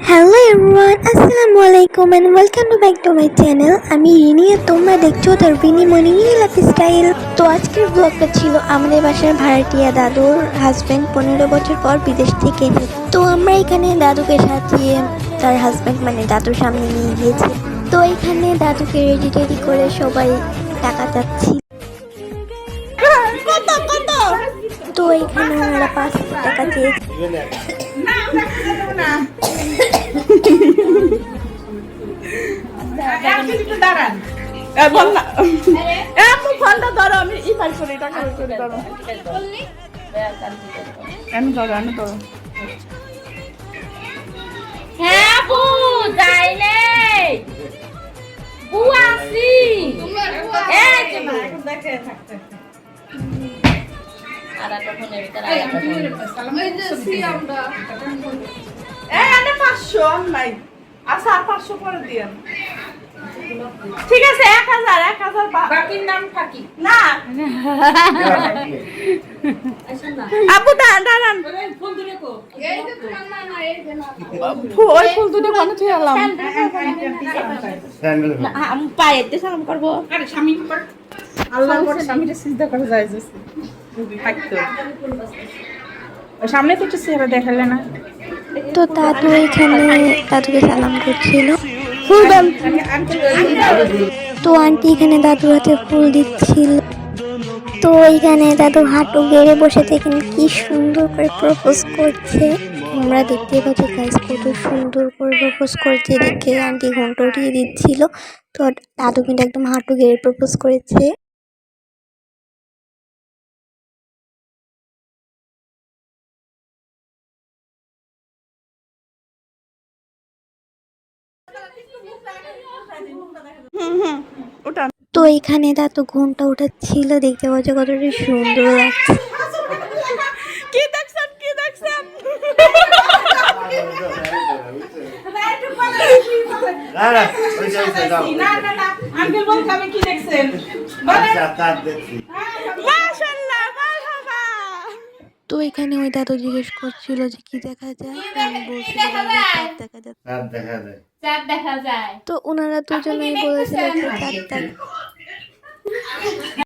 Hello everyone, আসসালামু আলাইকুম and welcome to back to my channel. আমি রিনি আর তোমরা দেখছো তার বিনি মনি লাইফস্টাইল। তো আজকের ব্লগটা ছিল আমাদের বাসার ভাড়াটিয়া দাদুর হাজব্যান্ড 15 বছর পর বিদেশ থেকে এসে। তো আমরা এখানে দাদুকে সাজিয়ে তার হাজব্যান্ড মানে দাদুর সামনে নিয়ে গিয়েছি। তো এখানে দাদুকে রেডি টেডি করে সবাই টাকা চাচ্ছি। তো এখানে ওনারা 5,000 টাকা চেয়েছে। ঠিক আছে 1000 বাকির নাম ফাঁকি না আপু দাঁড়ান ওই ফুল দুটো কোন থেকে এলাম আমি পায়েতে সালাম করব আরে স্বামী আল্লাহর পর স্বামীকে সিজদা করে যায় যাচ্ছে থাকতো সামনে তো একটু চেহারা দেখালে না। তো দাদু এখানে দাদুকে সালাম করছিল। তো আন্টি এখানে দাদুর হাতে ফুল দিচ্ছিল। তো এইখানে দাদু হাঁটু গেড়ে বসে দেখেন কি সুন্দর করে প্রপোজ করছে। আমরা দেখতে পাচ্ছি গাইস কত সুন্দর করে প্রপোজ করছে, দেখে আন্টি ঘন্টা উঠিয়ে দিচ্ছিল। তো দাদু কিন্তু একদম হাঁটু গেড়ে প্রপোজ করেছে। তো এখানে দাদু ঘন্টা উঠাচ্ছিল, দেখতে পাচ্ছি কতটা সুন্দর লাগছে। কি দেখছেন কি দেখছেন না না না আঙ্কেল বলতে আমি কি দেখছেন মাশাআল্লাহ মারহাবা। তো এখানে ওই দাদু জিজ্ঞেস করছিল যে কি দেখা যায়, আমি বলছিলাম চাঁদ দেখা যায়। তো ওনারা দুজনেই বলেছিল যে চাঁদ দেখা